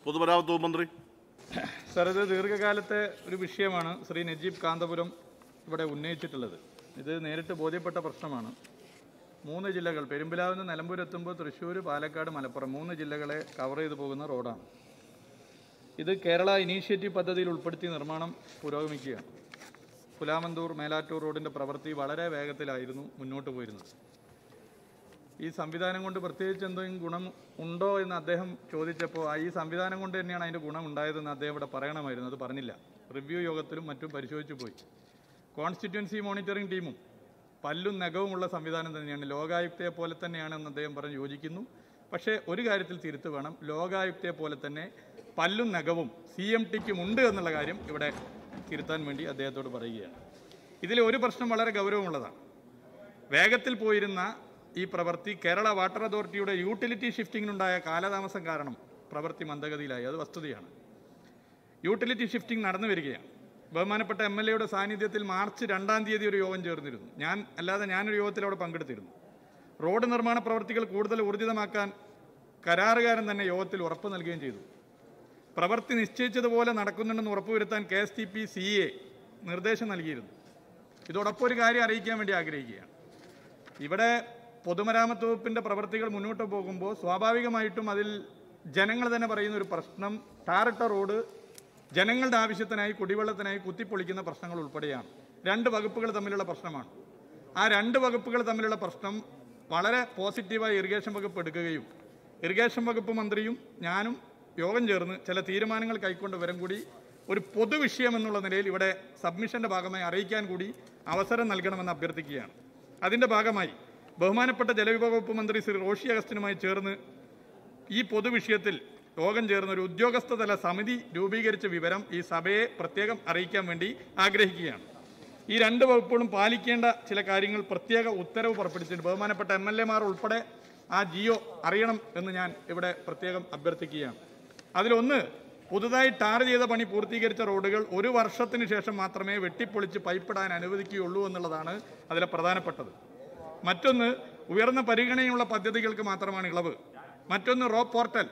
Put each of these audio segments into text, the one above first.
പൊതുമരാമത്ത് വകുപ്പ് മന്ത്രി. സർ, ഇത് ദീർഘകാലത്തെ ഒരു വിഷയമാണ് ശ്രീ നജീബ് കാന്തപുരം ഇവിടെ ഉന്നയിച്ചിട്ടുള്ളത്. ഇത് നേരിട്ട് ബോധ്യപ്പെട്ട പ്രശ്നമാണ്. 3 ജില്ലകൾ, പെരുമ്പിലാവിൽ നിന്ന് നിലമ്പൂർ എത്തുമ്പോൾ തൃശ്ശൂർ, പാലക്കാട്, മലപ്പുറം 3 ജില്ലകളെ കവർ ചെയ്ത് പോകുന്ന റോഡാണ്. ഇത് കേരള ഇനീഷ്യേറ്റീവ് പദ്ധതിയിൽ ഉൾപ്പെടുത്തി നിർമ്മാണം പുരോഗമിക്കുകയാണ്. പുലാമന്തൂർ മേലാറ്റൂർ റോഡിൻ്റെ പ്രവൃത്തി വളരെ വേഗത്തിലായിരുന്നു മുന്നോട്ട് പോയിരുന്നത്. ഈ സംവിധാനം കൊണ്ട് പ്രത്യേകിച്ച് എന്തെങ്കിലും ഗുണം ഉണ്ടോ എന്ന് അദ്ദേഹം ചോദിച്ചപ്പോൾ ഈ സംവിധാനം കൊണ്ട് തന്നെയാണ് അതിൻ്റെ ഗുണം ഉണ്ടായതെന്ന് അദ്ദേഹം ഇവിടെ പറയണമായിരുന്നു. അത് പറഞ്ഞില്ല. റിവ്യൂ യോഗത്തിലും മറ്റും പരിശോധിച്ചു പോയി. കോൺസ്റ്റിറ്റ്യുവൻസി മോണിറ്ററിംഗ് ടീമും പല്ലും നഖവുമുള്ള സംവിധാനം തന്നെയാണ്, ലോകായുക്തയെ പോലെ തന്നെയാണെന്ന് അദ്ദേഹം പറഞ്ഞ് യോജിക്കുന്നു. പക്ഷേ ഒരു കാര്യത്തിൽ തിരുത്ത് വേണം. ലോകായുക്തയെ പോലെ തന്നെ പല്ലും നഖവും CMTക്കും ഉണ്ട് എന്നുള്ള കാര്യം ഇവിടെ തിരുത്താൻ വേണ്ടി അദ്ദേഹത്തോട് പറയുകയാണ്. ഇതിലെ ഒരു പ്രശ്നം വളരെ ഗൗരവമുള്ളതാണ്. വേഗത്തിൽ പോയിരുന്ന ഈ പ്രവൃത്തി കേരള വാട്ടർ അതോറിറ്റിയുടെ യൂട്ടിലിറ്റി ഷിഫ്റ്റിങ്ങിനുണ്ടായ കാലതാമസം കാരണം പ്രവൃത്തി മന്ദഗതിയിലായി. അത് വസ്തുതയാണ്. യൂട്ടിലിറ്റി ഷിഫ്റ്റിംഗ് നടന്നു വരികയാണ്. ബഹുമാനപ്പെട്ട MLAയുടെ സാന്നിധ്യത്തിൽ മാർച്ച് 2-ാം തീയതി ഒരു യോഗം ചേർന്നിരുന്നു. ഞാനൊരു യോഗത്തിൽ അവിടെ പങ്കെടുത്തിരുന്നു. റോഡ് നിർമ്മാണ പ്രവൃത്തികൾ കൂടുതൽ ഊർജിതമാക്കാൻ കരാറുകാരൻ തന്നെ യോഗത്തിൽ ഉറപ്പ് നൽകുകയും ചെയ്തു. പ്രവൃത്തി നിശ്ചയിച്ചതുപോലെ നടക്കുന്നുണ്ടെന്ന് ഉറപ്പുവരുത്താൻ KSTP CA നിർദ്ദേശം നൽകിയിരുന്നു. ഇതോടൊപ്പം ഒരു കാര്യം അറിയിക്കാൻ വേണ്ടി ആഗ്രഹിക്കുകയാണ്. ഇവിടെ പൊതുമരാമത്ത് വകുപ്പിൻ്റെ പ്രവൃത്തികൾ മുന്നോട്ട് പോകുമ്പോൾ സ്വാഭാവികമായിട്ടും അതിൽ ജനങ്ങൾ തന്നെ പറയുന്ന ഒരു പ്രശ്നം ടാറിട്ട റോഡ് ജനങ്ങളുടെ ആവശ്യത്തിനായി കുടിവെള്ളത്തിനായി കുത്തിപ്പൊളിക്കുന്ന പ്രശ്നങ്ങൾ ഉൾപ്പെടെയാണ്. 2 വകുപ്പുകൾ തമ്മിലുള്ള പ്രശ്നമാണ്. ആ 2 വകുപ്പുകൾ തമ്മിലുള്ള പ്രശ്നം വളരെ പോസിറ്റീവായി ഇറിഗേഷൻ വകുപ്പ് എടുക്കുകയും ഇറിഗേഷൻ വകുപ്പ് മന്ത്രിയും ഞാനും യോഗം ചേർന്ന് ചില തീരുമാനങ്ങൾ കൈക്കൊണ്ടുവരും കൂടി ഒരു പൊതുവിഷയം എന്നുള്ള നിലയിൽ ഇവിടെ സബ്മിഷൻ്റെ ഭാഗമായി അറിയിക്കാൻ കൂടി അവസരം നൽകണമെന്ന് അഭ്യർത്ഥിക്കുകയാണ്. അതിൻ്റെ ഭാഗമായി ബഹുമാനപ്പെട്ട ജലവിഭവ വകുപ്പ് മന്ത്രി ശ്രീ റോഷി അഗസ്റ്റിനുമായി ചേർന്ന് ഈ പൊതുവിഷയത്തിൽ യോഗം ചേർന്ന ഒരു ഉദ്യോഗസ്ഥതല സമിതി രൂപീകരിച്ച വിവരം ഈ സഭയെ പ്രത്യേകം അറിയിക്കാൻ വേണ്ടി ആഗ്രഹിക്കുകയാണ്. ഈ 2 വകുപ്പുകളും പാലിക്കേണ്ട ചില കാര്യങ്ങൾ പ്രത്യേക ഉത്തരവ് പുറപ്പെടുവിച്ചിട്ടുണ്ട്. ബഹുമാനപ്പെട്ട MLAമാർ ഉൾപ്പെടെ ആ GO അറിയണം എന്ന് ഞാൻ ഇവിടെ പ്രത്യേകം അഭ്യർത്ഥിക്കുകയാണ്. അതിലൊന്ന്, പുതുതായി ടാർ ചെയ്ത പണി പൂർത്തീകരിച്ച റോഡുകൾ 1 വർഷത്തിന് ശേഷം മാത്രമേ വെട്ടിപ്പൊളിച്ച് പൈപ്പിടാൻ അനുവദിക്കുകയുള്ളൂ എന്നുള്ളതാണ് അതിലെ പ്രധാനപ്പെട്ടത്. മറ്റൊന്ന്, ഉയർന്ന പരിഗണനയുള്ള പദ്ധതികൾക്ക് മാത്രമാണ് ഇളവ്. മറ്റൊന്ന്, റോ പോർട്ടൽ.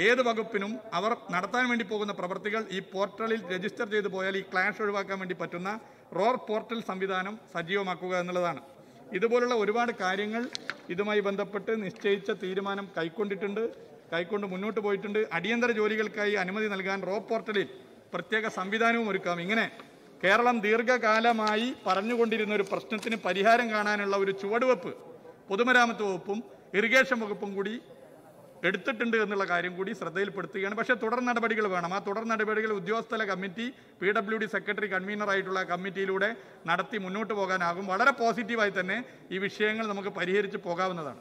ഏത് വകുപ്പിനും അവർ നടത്താൻ വേണ്ടി പോകുന്ന പ്രവൃത്തികൾ ഈ പോർട്ടലിൽ രജിസ്റ്റർ ചെയ്തു പോയാൽ ഈ ക്ലാഷ് ഒഴിവാക്കാൻ വേണ്ടി പറ്റുന്ന റോ പോർട്ടൽ സംവിധാനം സജീവമാക്കുക എന്നുള്ളതാണ്. ഇതുപോലുള്ള ഒരുപാട് കാര്യങ്ങൾ ഇതുമായി ബന്ധപ്പെട്ട് നിശ്ചയിച്ച തീരുമാനം കൈക്കൊണ്ട് മുന്നോട്ട് പോയിട്ടുണ്ട്. അടിയന്തര ജോലികൾക്കായി അനുമതി നൽകാൻ റോ പോർട്ടലിൽ പ്രത്യേക സംവിധാനവും ഒരുക്കാം. ഇങ്ങനെ കേരളം ദീർഘകാലമായി പറഞ്ഞുകൊണ്ടിരുന്ന ഒരു പ്രശ്നത്തിന് പരിഹാരം കാണാനുള്ള ഒരു ചുവടുവെപ്പ് പൊതുമരാമത്ത് വകുപ്പും ഇറിഗേഷൻ വകുപ്പും കൂടി എടുത്തിട്ടുണ്ട് എന്നുള്ള കാര്യം കൂടി ശ്രദ്ധയിൽപ്പെടുത്തുകയാണ്. പക്ഷേ തുടർ നടപടികൾ വേണം. ആ തുടർ നടപടികൾ ഉദ്യോഗസ്ഥല കമ്മിറ്റി, PWD സെക്രട്ടറി കൺവീനറായിട്ടുള്ള കമ്മിറ്റിയിലൂടെ നടത്തി മുന്നോട്ട് പോകാനാകും. വളരെ പോസിറ്റീവായി തന്നെ ഈ വിഷയങ്ങൾ നമുക്ക് പരിഹരിച്ച് പോകാവുന്നതാണ്.